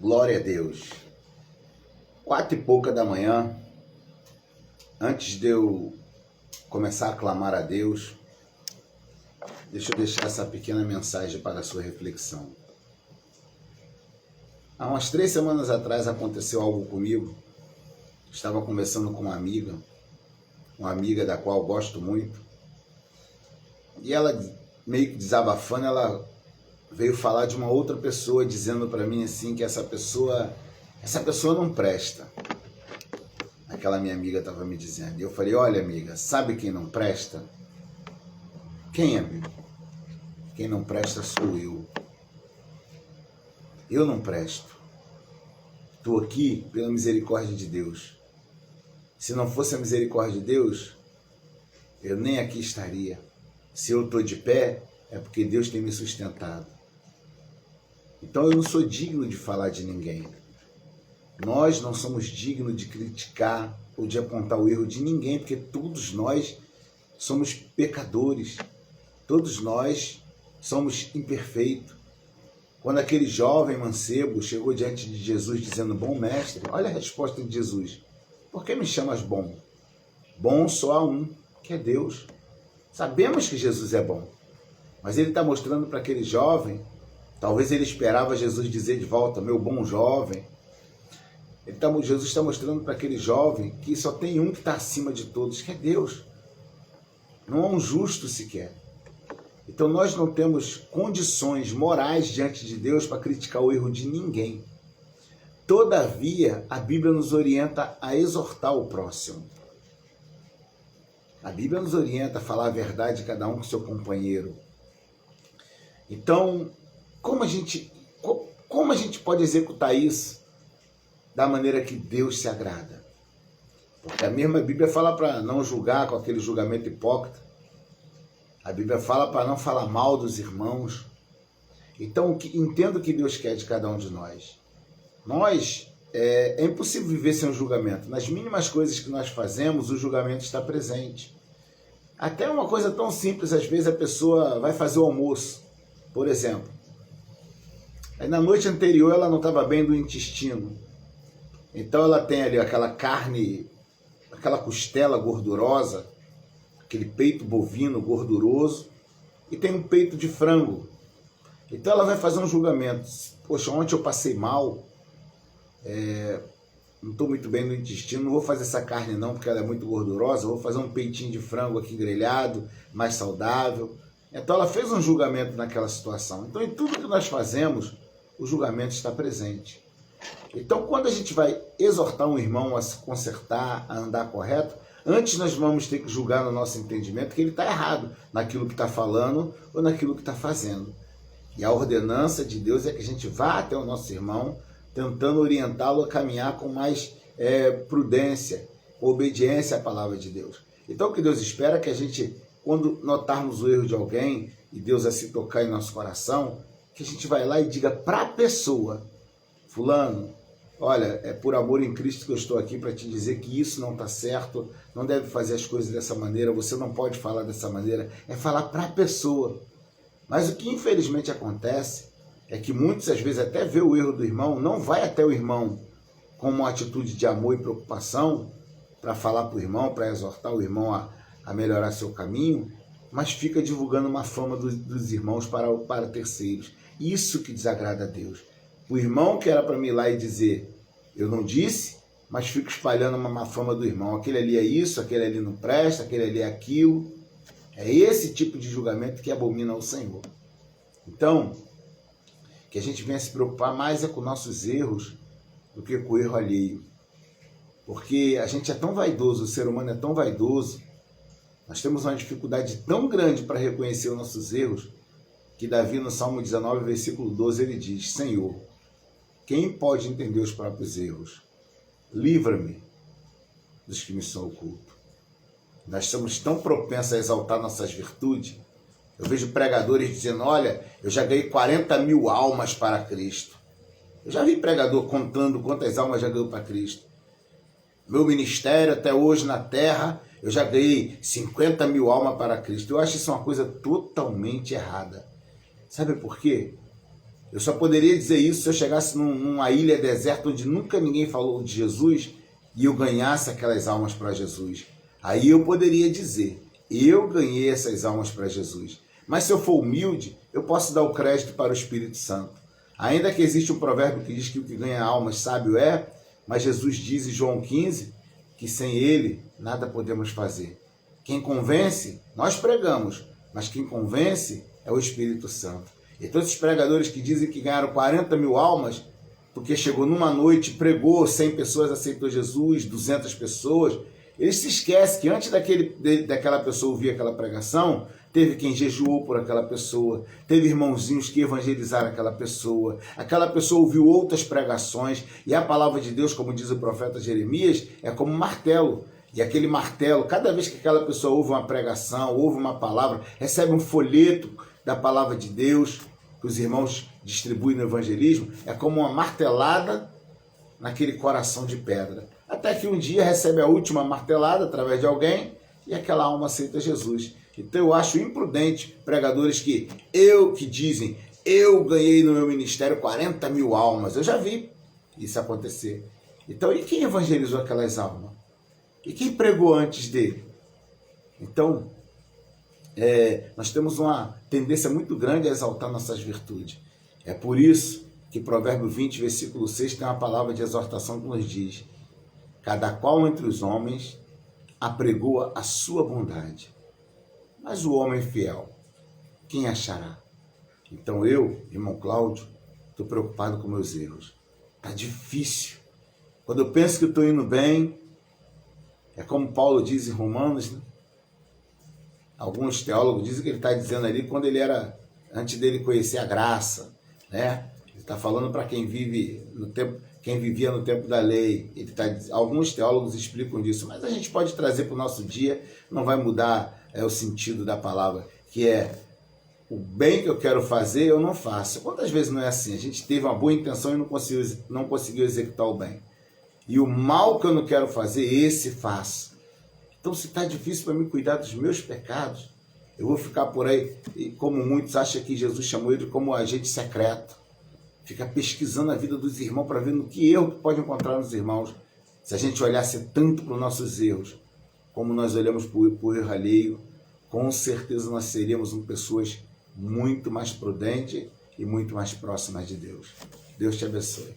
Glória a Deus. 4h pouca da manhã, antes de eu começar a clamar a Deus, deixa eu deixar essa pequena mensagem para a sua reflexão. Há umas 3 semanas atrás aconteceu algo comigo. Estava conversando com uma amiga da qual gosto muito, e ela, meio que desabafando, ela veio falar de uma outra pessoa, dizendo para mim assim que essa pessoa não presta. Aquela minha amiga estava me dizendo. E eu falei, olha amiga, sabe quem não presta? Quem, amigo? Quem não presta sou eu. Eu não presto. Estou aqui pela misericórdia de Deus. Se não fosse a misericórdia de Deus, eu nem aqui estaria. Se eu estou de pé, é porque Deus tem me sustentado. Então eu não sou digno de falar de ninguém. Nós não somos dignos de criticar ou de apontar o erro de ninguém, porque todos nós somos pecadores. Todos nós somos imperfeitos. Quando aquele jovem mancebo chegou diante de Jesus dizendo, bom mestre, olha a resposta de Jesus. Por que me chamas bom? Bom só há um, que é Deus. Sabemos que Jesus é bom, mas ele está mostrando para aquele jovem, talvez ele esperava Jesus dizer de volta, meu bom jovem. Jesus está mostrando para aquele jovem que só tem um que está acima de todos, que é Deus. Não há um justo sequer. Então nós não temos condições morais diante de Deus para criticar o erro de ninguém. Todavia, a Bíblia nos orienta a exortar o próximo. A Bíblia nos orienta a falar a verdade cada um com seu companheiro. Então, como a gente pode executar isso da maneira que Deus se agrada? Porque a mesma Bíblia fala para não julgar com aquele julgamento hipócrita. A Bíblia fala para não falar mal dos irmãos. Então, entenda o que Deus quer de cada um de nós. É impossível viver sem um julgamento. Nas mínimas coisas que nós fazemos, o julgamento está presente. Até uma coisa tão simples, às vezes a pessoa vai fazer o almoço, por exemplo. Aí na noite anterior ela não estava bem do intestino. Então ela tem ali aquela carne, aquela costela gordurosa, aquele peito bovino gorduroso, e tem um peito de frango. Então ela vai fazer um julgamento. Poxa, ontem eu passei mal, não estou muito bem no intestino, não vou fazer essa carne não, porque ela é muito gordurosa, vou fazer um peitinho de frango aqui grelhado, mais saudável. Então ela fez um julgamento naquela situação. Então em tudo que nós fazemos, o julgamento está presente. Então quando a gente vai exortar um irmão a se consertar, a andar correto, antes nós vamos ter que julgar no nosso entendimento que ele está errado naquilo que está falando ou naquilo que está fazendo. E a ordenança de Deus é que a gente vá até o nosso irmão, tentando orientá-lo a caminhar com mais prudência, com obediência à palavra de Deus. Então o que Deus espera é que a gente, quando notarmos o erro de alguém, e Deus a se tocar em nosso coração, que a gente vai lá e diga para a pessoa, fulano, olha, é por amor em Cristo que eu estou aqui para te dizer que isso não está certo, não deve fazer as coisas dessa maneira, você não pode falar dessa maneira, é falar para a pessoa. Mas o que infelizmente acontece é que muitas às vezes até vê o erro do irmão, não vai até o irmão com uma atitude de amor e preocupação para falar para o irmão, para exortar o irmão a melhorar seu caminho, mas fica divulgando uma fama dos irmãos para terceiros. Isso que desagrada a Deus. O irmão que era para me ir lá e dizer, eu não disse, mas fica espalhando uma má fama do irmão. Aquele ali é isso, aquele ali não presta, aquele ali é aquilo. É esse tipo de julgamento que abomina ao Senhor. Então, que a gente venha se preocupar mais com nossos erros do que com o erro alheio. Porque a gente é tão vaidoso, o ser humano é tão vaidoso, nós temos uma dificuldade tão grande para reconhecer os nossos erros, que Davi no Salmo 19, versículo 12, ele diz, Senhor, quem pode entender os próprios erros? Livra-me dos que me são ocultos. Nós somos tão propensos a exaltar nossas virtudes. Eu vejo pregadores dizendo, olha, eu já ganhei 40 mil almas para Cristo. Eu já vi pregador contando quantas almas já ganhou para Cristo. Meu ministério até hoje na terra, eu já ganhei 50 mil almas para Cristo. Eu acho isso uma coisa totalmente errada. Sabe por quê? Eu só poderia dizer isso se eu chegasse numa ilha deserta onde nunca ninguém falou de Jesus e eu ganhasse aquelas almas para Jesus. Aí eu poderia dizer, eu ganhei essas almas para Jesus. Mas se eu for humilde, eu posso dar o crédito para o Espírito Santo. Ainda que existe um provérbio que diz que o que ganha almas sábio é, mas Jesus diz em João 15 que sem ele nada podemos fazer. Quem convence, nós pregamos, mas quem convence é o Espírito Santo. Então esses pregadores que dizem que ganharam 40 mil almas, porque chegou numa noite, pregou, 100 pessoas aceitou Jesus, 200 pessoas, eles se esquecem que antes daquela pessoa ouvir aquela pregação, teve quem jejuou por aquela pessoa, teve irmãozinhos que evangelizaram aquela pessoa ouviu outras pregações, e a palavra de Deus, como diz o profeta Jeremias, é como um martelo. E aquele martelo, cada vez que aquela pessoa ouve uma pregação, ouve uma palavra, recebe um folheto da palavra de Deus, que os irmãos distribuem no evangelismo, é como uma martelada naquele coração de pedra. Até que um dia recebe a última martelada através de alguém e aquela alma aceita Jesus. Então eu acho imprudente pregadores que dizem, eu ganhei no meu ministério 40 mil almas. Eu já vi isso acontecer. Então, e quem evangelizou aquelas almas? E quem pregou antes dele? Então, nós temos uma tendência muito grande a exaltar nossas virtudes. É por isso que Provérbio 20, versículo 6, tem uma palavra de exortação que nos diz: cada qual entre os homens apregoa a sua bondade, mas o homem fiel, quem achará? Então eu, irmão Cláudio, estou preocupado com meus erros. Está difícil. Quando eu penso que estou indo bem, é como Paulo diz em Romanos, né? Alguns teólogos dizem que ele está dizendo ali quando ele era, antes dele conhecer a graça, né? Ele está falando para quem vive no tempo, quem vivia no tempo da lei. Alguns teólogos explicam disso, mas a gente pode trazer para o nosso dia, não vai mudar o sentido da palavra, que é o bem que eu quero fazer, eu não faço. Quantas vezes não é assim? A gente teve uma boa intenção e não conseguiu executar o bem. E o mal que eu não quero fazer, esse faço. Então, se está difícil para mim cuidar dos meus pecados, eu vou ficar por aí, e como muitos acham que Jesus chamou ele como agente secreto. Fica pesquisando a vida dos irmãos para ver no que erro que pode encontrar nos irmãos. Se a gente olhasse tanto para os nossos erros, como nós olhamos para o erro alheio, com certeza nós seríamos pessoas muito mais prudentes e muito mais próximas de Deus. Deus te abençoe.